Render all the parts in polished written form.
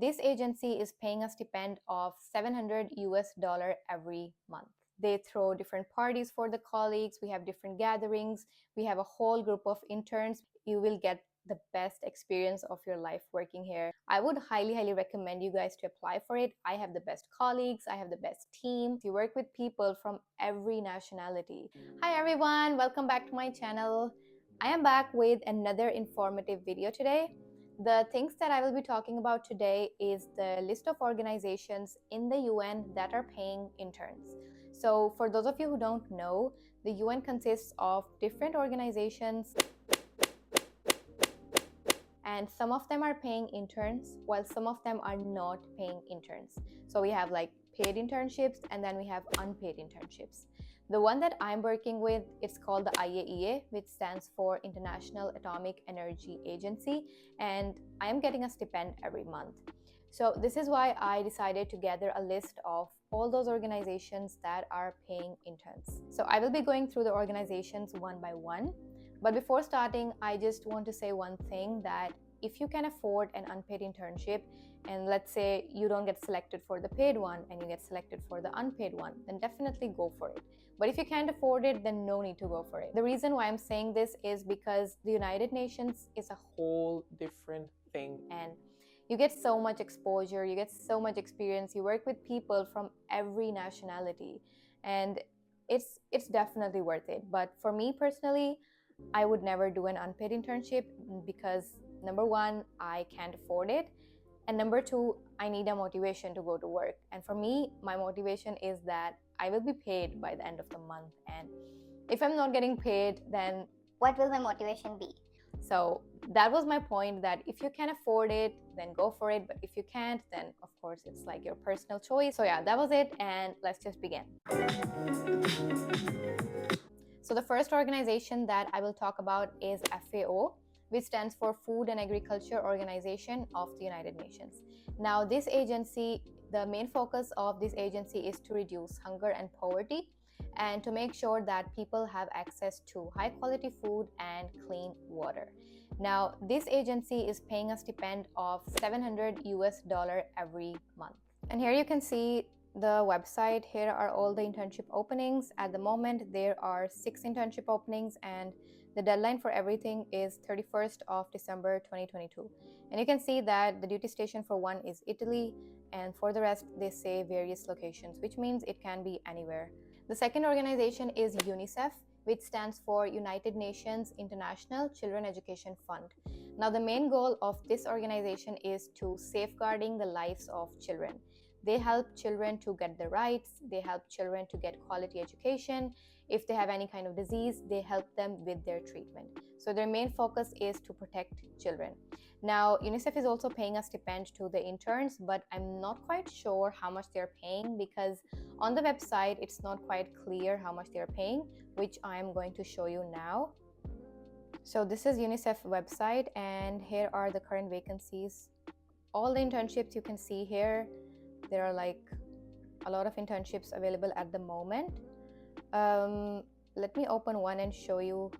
this agency is paying a stipend of $700 every month. They throw different parties for the colleagues. We have different gatherings. We have a whole group of interns. You will get the best experience of your life working here. I would highly recommend you guys to apply for it. I have the best colleagues. I have the best team. You work with people from every nationality. Hi everyone, welcome back to my channel. I am back with another informative video today. The things that I will be talking about today is the list of organizations in the UN that are paying interns. So for those of you who don't know, the UN consists of different organizations, and some of them are paying interns while some of them are not paying interns. So we have like paid internships and then we have unpaid internships. The one that I'm working with, it's called the IAEA, which stands for International Atomic Energy Agency, and I am getting a stipend every month. So this is why I decided to gather a list of all those organizations that are paying interns. So I will be going through the organizations one by one. But before starting, I just want to say one thing, that if you can afford an unpaid internship, and let's say you don't get selected for the paid one and you get selected for the unpaid one, then definitely go for it. But if you can't afford it, then no need to go for it. The reason why I'm saying this is because the United Nations is a whole different thing, and you get so much exposure, you get so much experience, you work with people from every nationality, and it's definitely worth it. But for me personally, I would never do an unpaid internship because number one, I can't afford it, and number two, I need a motivation to go to work. And for me, my motivation is that I will be paid by the end of the month, and if I'm not getting paid, then what will my motivation be? So that was my point, that if you can afford it, then go for it. But if you can't, then of course it's like your personal choice. So yeah, that was it, and let's just begin. So the first organization that I will talk about is FAO, which stands for Food and Agriculture Organization of the United Nations. Now this agency, the main focus of this agency is to reduce hunger and poverty, and to make sure that people have access to high quality food and clean water. Now this agency is paying a stipend of $700 every month. And here you can see the website. Here are all the internship openings. At the moment there are 6 internship openings, and the deadline for everything is 31st of December 2022. And you can see that the duty station for one is Italy, and for the rest they say various locations, which means it can be anywhere. The second organization is UNICEF, which stands for United Nations International Children Education Fund. Now the main goal of this organization is to safeguarding the lives of children. They help children to get their rights, they help children to get quality education. If they have any kind of disease, they help them with their treatment. So their main focus is to protect children. Now, UNICEF is also paying a stipend to the interns, but I'm not quite sure how much they're paying, because on the website, it's not quite clear how much they're paying, which I'm going to show you now. So this is UNICEF website, and here are the current vacancies. All the internships you can see here. There are like a lot of internships available at the moment. Let me open one and show you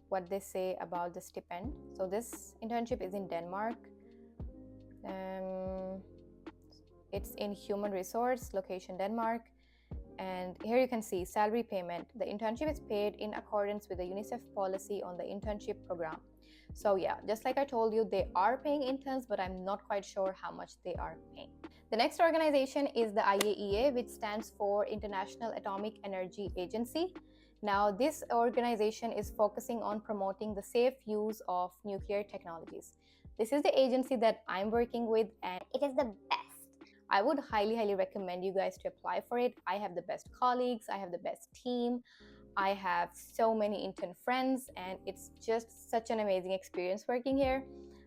what they say about the stipend. So this internship is in Denmark. It's in human resource, location Denmark. And here you can see salary payment. The internship is paid in accordance with the UNICEF policy on the internship program. So yeah, just like I told you, they are paying interns, but I'm not quite sure how much they are paying. The next organization is the IAEA, which stands for International Atomic Energy Agency. Now this organization is focusing on promoting the safe use of nuclear technologies. This is the agency that I'm working with, and it is the best. I would highly recommend you guys to apply for it. I have the best colleagues, I have the best team, I have so many intern friends, and it's just such an amazing experience working here.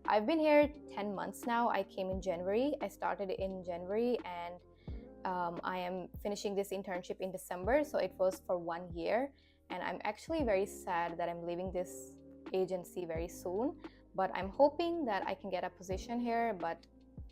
I've been here 10 months now. I came in January. I started in January, and I am finishing this internship in December, so it was for 1 year. And I'm actually very sad that I'm leaving this agency very soon, but I'm hoping that I can get a position here, but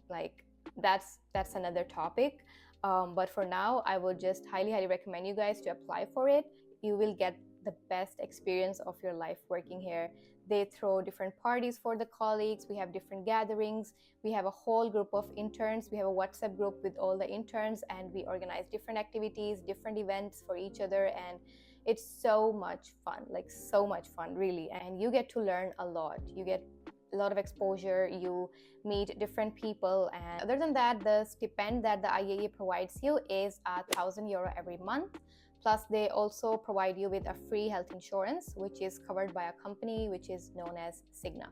like that's another topic. But for now, I would just highly recommend you guys to apply for it. You will get the best experience of your life working here. They throw different parties for the colleagues. We have different gatherings. We have a whole group of interns. We have a WhatsApp group with all the interns, and we organize different activities, different events for each other. And it's so much fun, like so much fun, really. And you get to learn a lot. You get a lot of exposure. You meet different people. And other than that, the stipend that the IAE provides you is €1,000 every month. Plus, they also provide you with a free health insurance, which is covered by a company which is known as Cigna.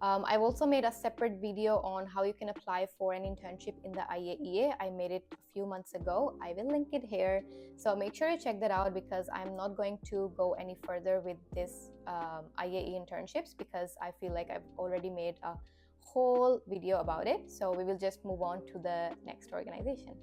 I've also made a separate video on how you can apply for an internship in the IAEA. I made it a few months ago. I will link it here. So make sure you check that out, because I'm not going to go any further with this IAE internships, because I feel like I've already made a whole video about it. So we will just move on to the next organization.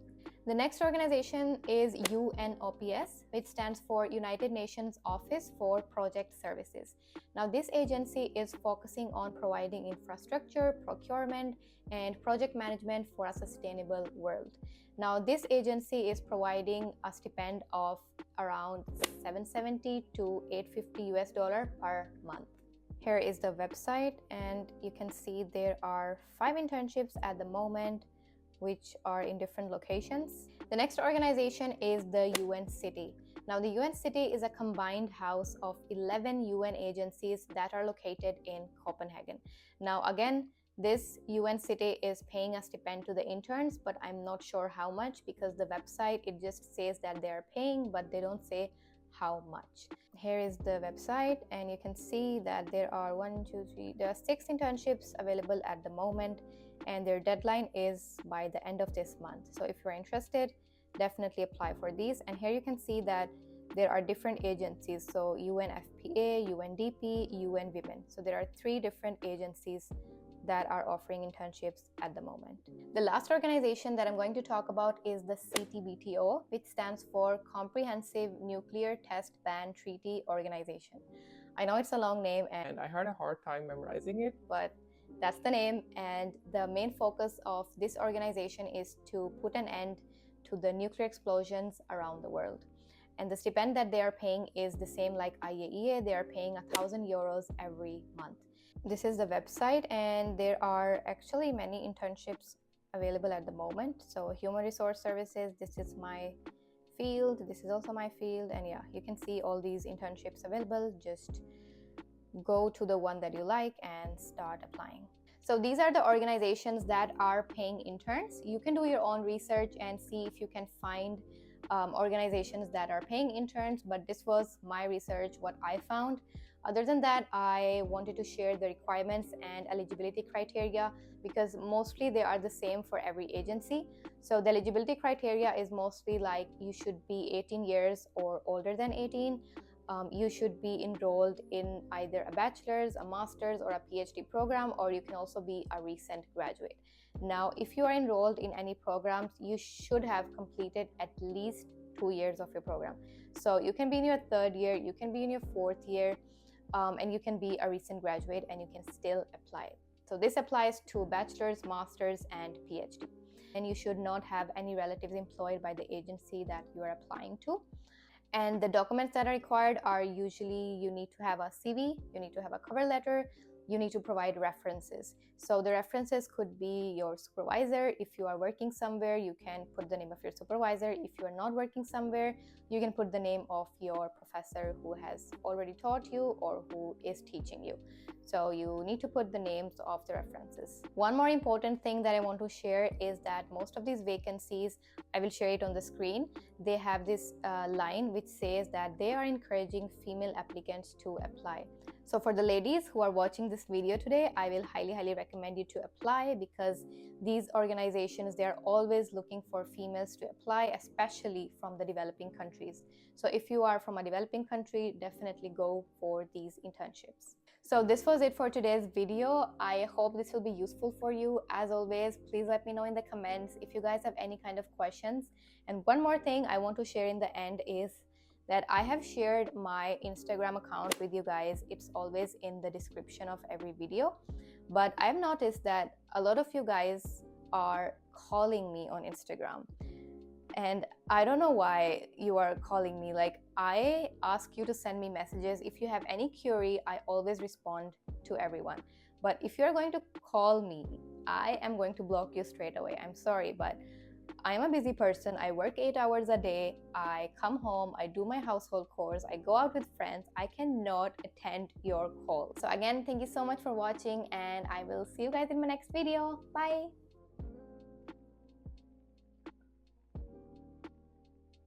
The next organization is UNOPS, which stands for United Nations Office for Project Services. Now, this agency is focusing on providing infrastructure, procurement, and project management for a sustainable world. Now, this agency is providing a stipend of around $770 to $850 per month. Here is the website, and you can see there are 5 internships at the moment, which are in different locations. The next organization is the UN City. Now, the UN City is a combined house of 11 UN agencies that are located in Copenhagen. Now, again, this UN City is paying a stipend to the interns, but I'm not sure how much, because the website, it just says that they are paying, but they don't say how much. Here is the website, and you can see that there are 6 internships available at the moment, and their deadline is by the end of this month. So if you're interested, definitely apply for these. And here you can see that there are different agencies, so UNFPA, UNDP, UN Women. So there are 3 different agencies that are offering internships at the moment. The last organization that I'm going to talk about is the CTBTO, which stands for Comprehensive Nuclear Test Ban Treaty Organization. I know it's a long name, and I had a hard time memorizing it, but that's the name. And the main focus of this organization is to put an end to the nuclear explosions around the world. And the stipend that they are paying is the same like IAEA. They are paying €1,000 every month. This is the website, and there are actually many internships available at the moment. So human resource services, this is my field, this is also my field, and yeah, you can see all these internships available. Just go to the one that you like and start applying. So these are the organizations that are paying interns. You can do your own research and see if you can find organizations that are paying interns, but this was my research, what I found. Other than that, I wanted to share the requirements and eligibility criteria, because mostly they are the same for every agency. So the eligibility criteria is mostly like you should be 18 years or older than 18. You should be enrolled in either a bachelor's, a master's, or a PhD program, or you can also be a recent graduate. Now, if you are enrolled in any programs, you should have completed at least 2 years of your program. So you can be in your 3rd year, you can be in your 4th year, and you can be a recent graduate, and you can still apply. So this applies to bachelor's, master's, and PhD. And you should not have any relatives employed by the agency that you are applying to. And the documents that are required are usually you need to have a CV, you need to have a cover letter, you need to provide references. So the references could be your supervisor. If you are working somewhere, you can put the name of your supervisor. If you are not working somewhere, you can put the name of your professor who has already taught you or who is teaching you. So you need to put the names of the references. One more important thing that I want to share is that most of these vacancies, I will share it on the screen, they have this line which says that they are encouraging female applicants to apply. So for the ladies who are watching this video today, I will highly recommend you to apply, because these organizations, they are always looking for females to apply, especially from the developing countries. So if you are from a developing country, definitely go for these internships. So this was it for today's video. I hope this will be useful for you. As always, please let me know in the comments if you guys have any kind of questions. And one more thing I want to share in the end is that I have shared my Instagram account with you guys. It's always in the description of every video. But I've noticed that a lot of you guys are calling me on Instagram. And I don't know why you are calling me. Like, I ask you to send me messages. If you have any query, I always respond to everyone. But if you're going to call me, I am going to block you straight away. I'm sorry, but I am a busy person. I work 8 hours a day. I come home, I do my household chores, I go out with friends. I cannot attend your call. So again, thank you so much for watching, and I will see you guys in my next video. Bye.